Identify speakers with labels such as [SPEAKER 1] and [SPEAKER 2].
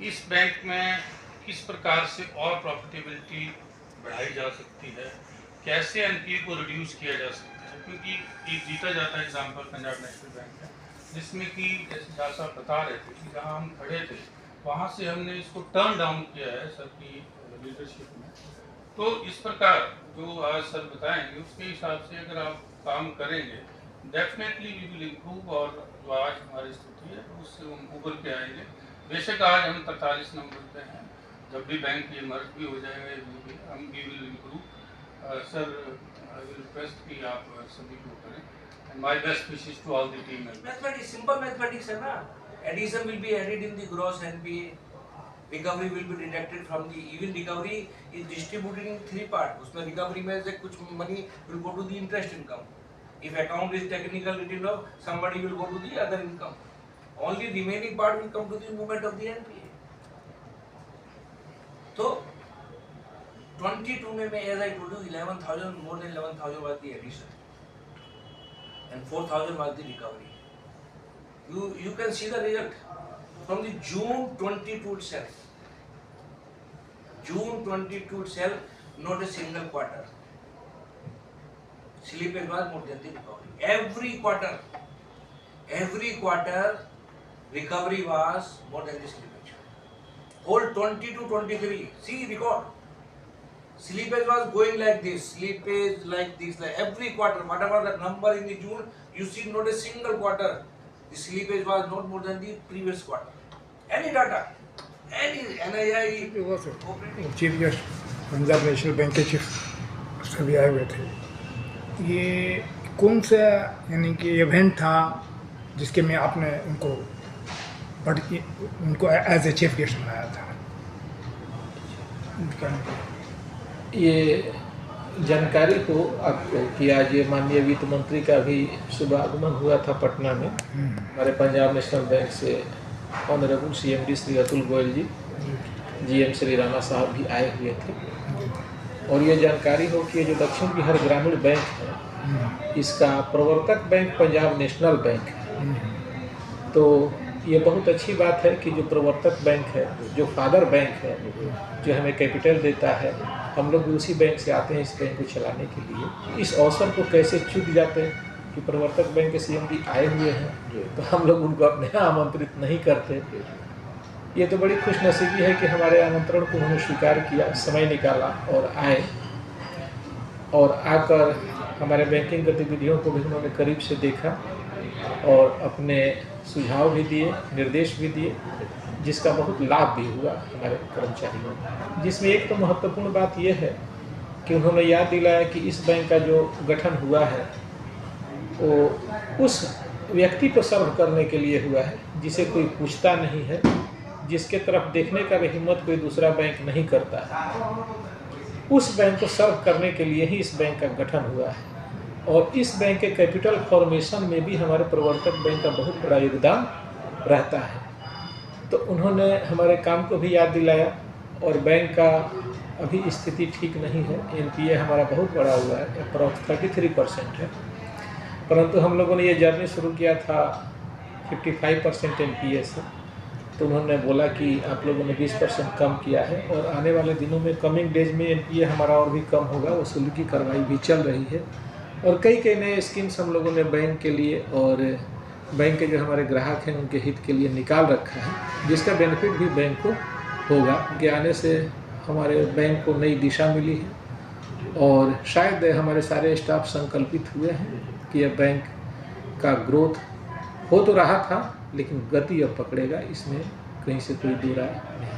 [SPEAKER 1] इस बैंक में किस प्रकार से और प्रॉफिटेबिलिटी बढ़ाई जा सकती है, कैसे एनपीए को रिड्यूस किया जा सकता है, क्योंकि एक जीता जाता एग्जाम्पल पंजाब नेशनल बैंक है, जिसमें कि जैसे झा साहब बता रहे थे कि जहाँ हम खड़े थे वहाँ से हमने इसको टर्न डाउन किया है सर की लीडरशिप में। तो इस प्रकार जो आज सर बताएंगे उसके हिसाब से अगर आप काम करेंगे डेफिनेटली वी विल इम्प्रूव, और जो आज हमारी स्थिति है उससे हम उभर के आएंगे। बेशक आज हम 43 नंबर पे हैं, जब भी बैंक ये मर्ज भी हो जाएगा हम we will improve. Sir I will request कि आप सभी को करें, and my best wishes to all the team members.
[SPEAKER 2] Mathematics, simple mathematics है ना, addition will be added in the gross NPA, recovery will be deducted from the, even recovery is distributed in 3 part, उसमें recovery में से कुछ money will go to the interest income, if account is technical written off, somebody will go to the other income, only remaining part will come to the movement of the NPA. तो 22 में as I told you 11,000, more than 11,000 was the addition and 4,000 was the recovery. You can see the result from the June 22 itself. June 22 itself, not a single quarter slippage was more than the recovery. Every quarter recovery was more than the slippage. Whole 22-23, see record. Slippage was going like this, like every quarter, whatever the number in the June, you see not a single quarter, the slippage was not more than the previous quarter. Any data, any NII
[SPEAKER 3] chief guest Punjab national bank के chief सभी आए हुए थे। ये कौन सा यानी कि इवेंट था जिसके में आपने उनको एज ए चीफ गेस्ट बनाया था?
[SPEAKER 4] ये जानकारी हो आपको कि आज ये माननीय वित्त मंत्री का भी शुभ आगमन हुआ था पटना में। हमारे पंजाब नेशनल बैंक से ऑनरेबल CMD श्री अतुल गोयल जी, GM श्री राणा साहब भी आए हुए थे। और ये जानकारी हो कि ये जो दक्षिण बिहार ग्रामीण बैंक है इसका प्रवर्तक बैंक पंजाब नेशनल बैंक है। तो ये बहुत अच्छी बात है कि जो प्रवर्तक बैंक है, जो फादर बैंक है, जो हमें कैपिटल देता है, हम लोग भी उसी बैंक से आते हैं इस बैंक को चलाने के लिए। इस अवसर को कैसे चूक जाते हैं कि प्रवर्तक बैंक के CMD आए हुए हैं तो हम लोग उनको अपने यहाँ आमंत्रित नहीं करते। ये तो बड़ी खुशनसीबी है कि हमारे आमंत्रण को उन्होंने स्वीकार किया, समय निकाला और आए, और आकर हमारे बैंकिंग गतिविधियों को भी उन्होंने करीब से देखा और अपने सुझाव भी दिए, निर्देश भी दिए, जिसका बहुत लाभ भी हुआ हमारे कर्मचारियों को। जिसमें एक तो महत्वपूर्ण बात यह है कि उन्होंने याद दिलाया कि इस बैंक का जो गठन हुआ है वो उस व्यक्ति को सर्व करने के लिए हुआ है जिसे कोई पूछता नहीं है, जिसके तरफ देखने का भी हिम्मत कोई दूसरा बैंक नहीं करता है। उस बैंक को सर्व करने के लिए ही इस बैंक का गठन हुआ है, और इस बैंक के कैपिटल फॉर्मेशन में भी हमारे प्रवर्तक बैंक का बहुत बड़ा योगदान रहता है। तो उन्होंने हमारे काम को भी याद दिलाया, और बैंक का अभी स्थिति ठीक नहीं है। NPA हमारा बहुत बड़ा हुआ है, अप्रॉक्स 33% है, परंतु हम लोगों ने ये जर्नी शुरू किया था 55% NPA से। तो उन्होंने बोला कि आप लोगों ने 20% कम किया है, और आने वाले दिनों में कमिंग डेज में NPA हमारा और भी कम होगा। वसूली की कार्रवाई भी चल रही है, और कई नए स्कीम्स हम लोगों ने बैंक के लिए और बैंक के जो हमारे ग्राहक हैं उनके हित के लिए निकाल रखा है, जिसका बेनिफिट भी बैंक को होगा। कि आने से हमारे बैंक को नई दिशा मिली है, और शायद हमारे सारे स्टाफ संकल्पित हुए हैं कि यह बैंक का ग्रोथ हो तो रहा था, लेकिन गति अब पकड़ेगा, इसमें कहीं से कोई दूर राय नहीं।